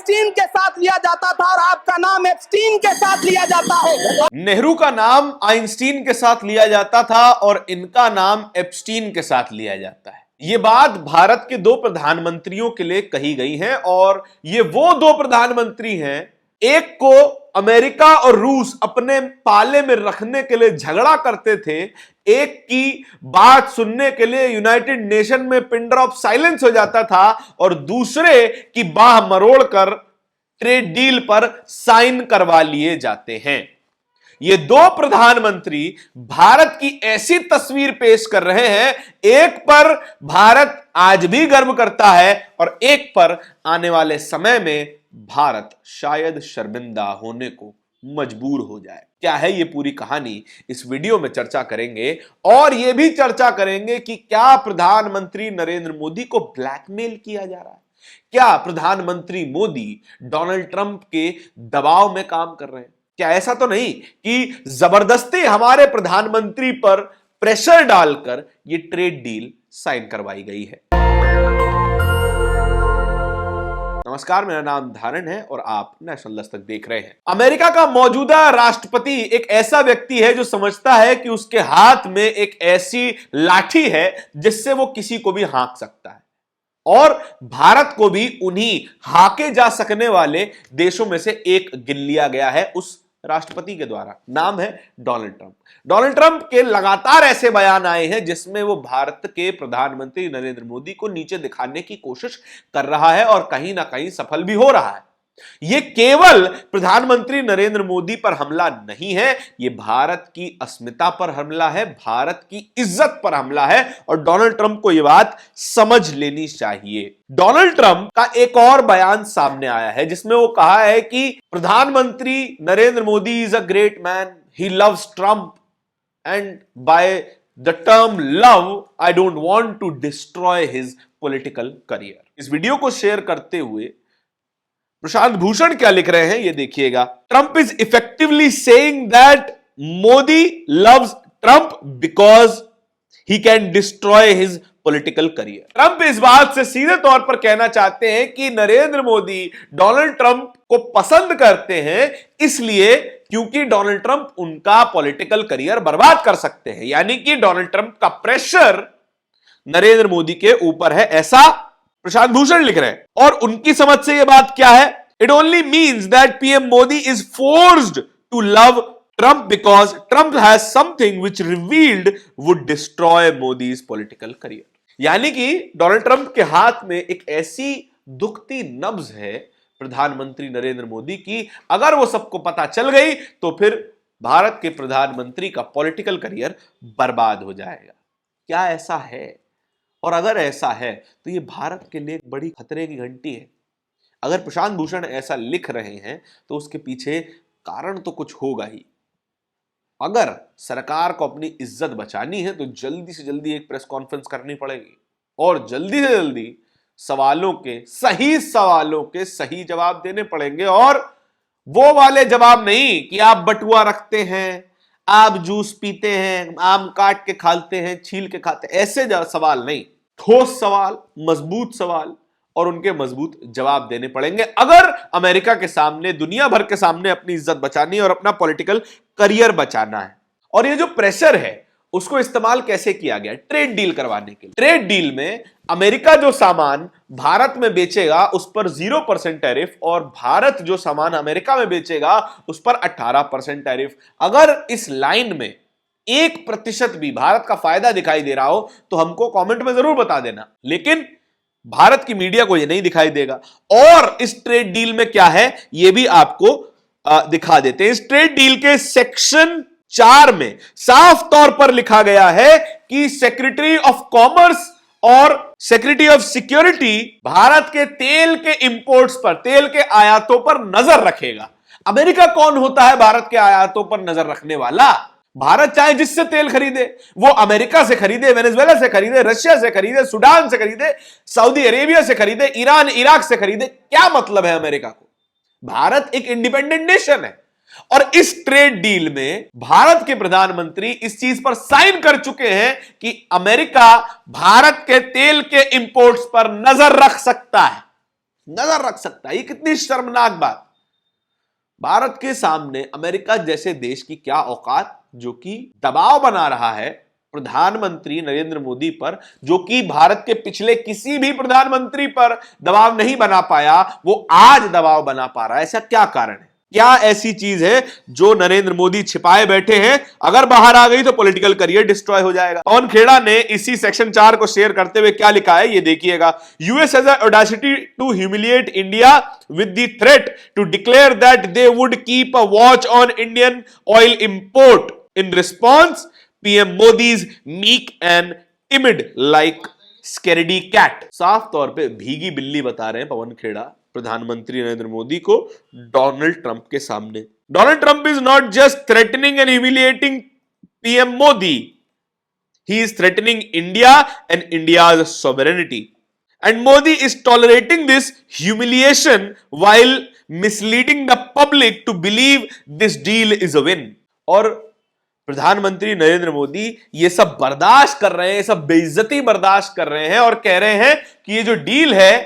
Einstein के साथ लिया जाता था और आपका नाम एप्स्टीन के साथ लिया जाता है। नेहरू का नाम आइंस्टीन के साथ लिया जाता था और इनका नाम एप्स्टीन के साथ लिया जाता है। ये बात भारत के दो प्रधानमंत्रियों के लिए कही गई है और ये वो दो प्रधानमंत्री हैं, एक को अमेरिका और रूस अपने पाले में रखने के लिए झगड़ा करते थे, एक की बात सुनने के लिए यूनाइटेड नेशन में पिन ड्रॉप साइलेंस हो जाता था और दूसरे की बाह मरोड़कर ट्रेड डील पर साइन करवा लिए जाते हैं। ये दो प्रधानमंत्री भारत की ऐसी तस्वीर पेश कर रहे हैं, एक पर भारत आज भी गर्व करता है और एक पर आने वाले समय में भारत शायद शर्मिंदा होने को मजबूर हो जाए। क्या है ये पूरी कहानी, इस वीडियो में चर्चा करेंगे और यह भी चर्चा करेंगे कि क्या प्रधानमंत्री नरेंद्र मोदी को ब्लैकमेल किया जा रहा है, क्या प्रधानमंत्री मोदी डोनाल्ड ट्रंप के दबाव में काम कर रहे हैं, क्या ऐसा तो नहीं कि जबरदस्ती हमारे प्रधानमंत्री पर प्रेशर डालकर यह ट्रेड डील साइन करवाई गई है। नमस्कार, मेरा नाम धारण है और आप नेशनल दस्तक देख रहे हैं। अमेरिका का मौजूदा राष्ट्रपति एक ऐसा व्यक्ति है जो समझता है कि उसके हाथ में एक ऐसी लाठी है जिससे वो किसी को भी हाँक सकता है और भारत को भी उन्हीं हाके जा सकने वाले देशों में से एक गिन लिया गया है उस राष्ट्रपति के द्वारा। नाम है डोनाल्ड ट्रंप। डोनाल्ड ट्रंप के लगातार ऐसे बयान आए हैं जिसमें वो भारत के प्रधानमंत्री नरेंद्र मोदी को नीचे दिखाने की कोशिश कर रहा है और कहीं ना कहीं सफल भी हो रहा है। ये केवल प्रधानमंत्री नरेंद्र मोदी पर हमला नहीं है, ये भारत की अस्मिता पर हमला है, भारत की इज्जत पर हमला है और डोनाल्ड ट्रंप को यह बात समझ लेनी चाहिए। डोनाल्ड ट्रंप का एक और बयान सामने आया है जिसमें वो कहा है कि प्रधानमंत्री Narendra Modi is a great man, he loves Trump and by the term love I don't want to destroy his political career. इस वीडियो को शेयर करते हुए प्रशांत भूषण क्या लिख रहे हैं ये देखिएगा। Trump is effectively saying that Modi loves Trump because he can destroy his political career. Trump इस बात से सीधे तौर पर कहना चाहते हैं कि नरेंद्र मोदी डोनाल्ड ट्रंप को पसंद करते हैं इसलिए क्योंकि डोनाल्ड ट्रंप उनका पॉलिटिकल करियर बर्बाद कर सकते हैं, यानी कि डोनाल्ड ट्रंप का प्रेशर नरेंद्र मोदी के ऊपर है, ऐसा प्रशांत भूषण लिख रहे हैं। और उनकी समझ से यह बात क्या है, it only means that PM Modi is forced to love Trump because Trump has something which revealed would destroy Modi's political career. यानी कि डोनाल्ड ट्रंप के हाथ में एक ऐसी दुखती नब्ज है प्रधानमंत्री नरेंद्र मोदी की, अगर वो सबको पता चल गई तो फिर भारत के प्रधानमंत्री का पॉलिटिकल करियर बर्बाद हो जाएगा। क्या ऐसा है? और अगर ऐसा है तो यह भारत के लिए बड़ी खतरे की घंटी है। अगर प्रशांत भूषण ऐसा लिख रहे हैं तो उसके पीछे कारण तो कुछ होगा ही। अगर सरकार को अपनी इज्जत बचानी है तो जल्दी से जल्दी एक प्रेस कॉन्फ्रेंस करनी पड़ेगी और जल्दी से जल्दी सवालों के सही जवाब देने पड़ेंगे। और वो वाले जवाब नहीं कि आप बटुआ रखते हैं, आप जूस पीते हैं, आम काट के खाते हैं, छील के खाते हैं, ऐसे सवाल नहीं, ठोस सवाल, मजबूत सवाल और उनके मजबूत जवाब देने पड़ेंगे अगर अमेरिका के सामने, दुनिया भर के सामने अपनी इज्जत बचानी है और अपना पॉलिटिकल करियर बचाना है। और ये जो प्रेशर है उसको इस्तेमाल कैसे किया गया? ट्रेड डील करवाने के लिए। ट्रेड डील में अमेरिका जो सामान भारत में बेचेगा उस पर 0% टैरिफ और भारत जो सामान अमेरिका में बेचेगा उस पर 18% टैरिफ। अगर इस लाइन में 1% भी भारत का फायदा दिखाई दे रहा हो तो हमको कमेंट में जरूर बता देना, लेकिन भारत की मीडिया को यह नहीं दिखाई देगा। और इस ट्रेड डील में क्या है यह भी आपको दिखा देते हैं। इस ट्रेड डील के सेक्शन 4 में साफ तौर पर लिखा गया है कि सेक्रेटरी ऑफ कॉमर्स और सेक्रेटरी ऑफ सिक्योरिटी भारत के तेल के इंपोर्ट्स पर, तेल के आयातों पर नजर रखेगा। अमेरिका कौन होता है भारत के आयातों पर नजर रखने वाला? भारत चाहे जिससे तेल खरीदे, वो अमेरिका से खरीदे, वेनेजुएला से खरीदे, रशिया से खरीदे, सूडान से खरीदे, सऊदी अरेबिया से खरीदे, ईरान इराक से खरीदे, क्या मतलब है अमेरिका को? भारत एक इंडिपेंडेंट नेशन है और इस ट्रेड डील में भारत के प्रधानमंत्री इस चीज पर साइन कर चुके हैं कि अमेरिका भारत के तेल के इंपोर्ट्स पर नजर रख सकता है। नजर रख सकता है। ये कितनी शर्मनाक बात। भारत के सामने अमेरिका जैसे देश की क्या औकात, जो कि दबाव बना रहा है प्रधानमंत्री नरेंद्र मोदी पर, जो कि भारत के पिछले किसी भी प्रधानमंत्री पर दबाव नहीं बना पाया, वो आज दबाव बना पा रहा है। ऐसा क्या कारण है? क्या ऐसी चीज है जो नरेंद्र मोदी छिपाए बैठे हैं? अगर बाहर आ गई तो पॉलिटिकल करियर डिस्ट्रॉय हो जाएगा। पवन खेड़ा ने इसी सेक्शन 4 को शेयर करते हुए क्या लिखा है, ये देखिएगा। US has audacity to humiliate India with the threat to declare that they would keep a watch on Indian oil import in response PM Modi's meek and timid like scaredy cat. साफ तौर पे भीगी बिल्ली बता रहे हैं पवन खेड़ा प्रधानमंत्री नरेंद्र मोदी को डोनाल्ड ट्रंप के सामने। Donald Trump is not just threatening and humiliating PM Modi, he is threatening India and India's sovereignty, and Modi is tolerating this humiliation while misleading the public to believe this deal is a win. और प्रधानमंत्री नरेंद्र मोदी ये सब बर्दाश्त कर रहे हैं, ये सब बेइज्जती बर्दाश्त कर रहे हैं और कह रहे हैं कि ये जो डील है,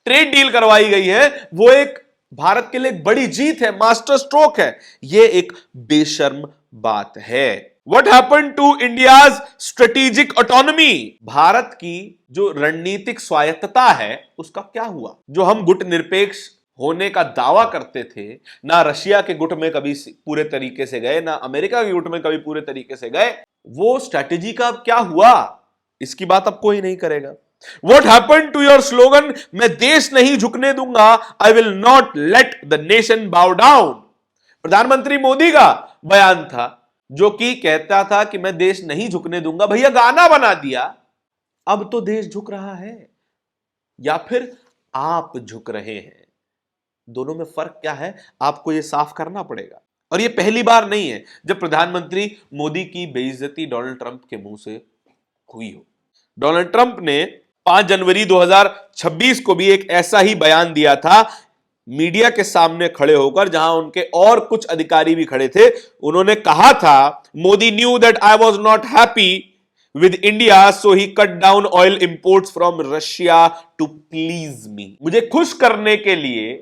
ट्रेड डील करवाई गई है, वो एक भारत के लिए एक बड़ी जीत है, मास्टर स्ट्रोक है। ये एक बेशर्म बात है। What happened to India's strategic autonomy? Bharat की जो रणनीतिक स्वायत्तता है उसका क्या हुआ? जो हम गुट निरपेक्ष होने का दावा करते थे, ना रशिया के गुट में कभी पूरे तरीके से गए, ना अमेरिका के गुट में कभी पूरे तरीके से गए, वो स्ट्रैटेजी का क्या हुआ? इसकी बात अब कोई नहीं करेगा। What happened to your slogan, मैं देश नहीं झुकने दूंगा, I will not let the nation bow down? प्रधानमंत्री मोदी का बयान था जो कि कहता था कि मैं देश नहीं झुकने दूंगा। भैया गाना बना दिया। अब तो देश झुक रहा है या फिर आप झुक रहे हैं? दोनों में फर्क क्या है, आपको यह साफ करना पड़ेगा। और यह पहली बार नहीं है जब प्रधानमंत्री मोदी की बेइज्जती डोनाल्ड ट्रंप के मुंह से हुई हो। डोनाल्ड ट्रंप ने 5 जनवरी 2026 को भी एक ऐसा ही बयान दिया था मीडिया के सामने खड़े होकर, जहां उनके और कुछ अधिकारी भी खड़े थे। उन्होंने कहा था, Modi knew that I was not happy with India so he cut down oil imports from Russia to please me. मुझे खुश करने के लिए,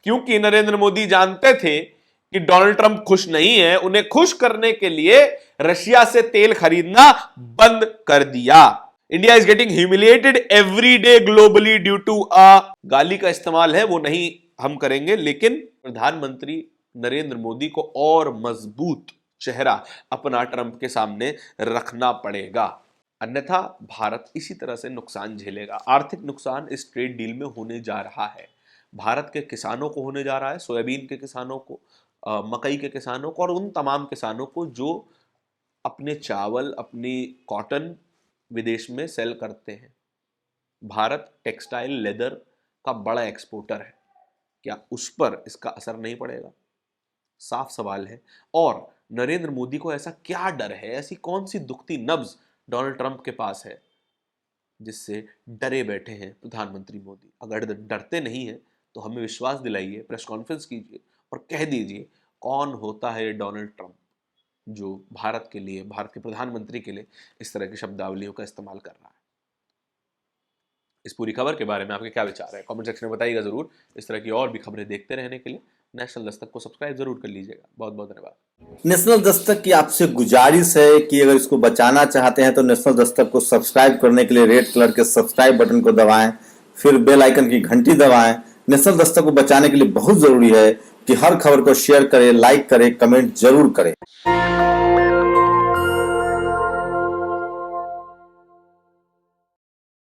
क्योंकि नरेंद्र मोदी जानते थे कि डोनाल्ड ट्रंप खुश नहीं है, उन्हें खुश करने के लिए रशिया से तेल खरीदना बंद कर दिया। India is getting humiliated every day globally due to a, गाली का इस्तेमाल है वो नहीं हम करेंगे, लेकिन प्रधानमंत्री नरेंद्र मोदी को और मजबूत चेहरा अपना ट्रंप के सामने रखना पड़ेगा, अन्यथा भारत इसी तरह से नुकसान झेलेगा। आर्थिक नुकसान इस ट्रेड डील में होने जा रहा है। भारत के किसानों को होने जा रहा है, सोयाबीन के किसानों को, मकई के किसानों को और उन तमाम किसानों को जो अपने चावल, अपनी कॉटन विदेश में सेल करते हैं। भारत टेक्सटाइल, लेदर का बड़ा एक्सपोर्टर है, क्या उस पर इसका असर नहीं पड़ेगा? साफ सवाल है। और नरेंद्र मोदी को ऐसा क्या डर है, ऐसी कौन सी दुखती नब्ज डोनाल्ड ट्रंप के पास है जिससे डरे बैठे हैं प्रधानमंत्री मोदी? अगर डरते नहीं हैं तो हमें विश्वास दिलाइए, प्रेस कॉन्फ्रेंस कीजिए और कह दीजिए कौन होता है डोनाल्ड ट्रंप जो भारत के लिए, भारत के प्रधानमंत्री के लिए इस तरह की शब्दावलियों का इस्तेमाल कर रहा है। इस पूरी खबर के बारे में आपके क्या विचार है, कमेंट सेक्शन में बताइएगा जरूर। इस तरह की और भी खबरें देखते रहने के लिए नेशनल दस्तक को सब्सक्राइब जरूर कर लीजिएगा। बहुत बहुत धन्यवाद। नेशनल दस्तक की आपसे गुजारिश है कि अगर इसको बचाना चाहते हैं तो नेशनल दस्तक को सब्सक्राइब करने के लिए रेड कलर के सब्सक्राइब बटन को दबाएं, फिर बेल आइकन की घंटी दबाएं। नेशनल दस्तक को बचाने के लिए बहुत जरूरी है कि हर खबर को शेयर करें, लाइक करें, कमेंट जरूर करें।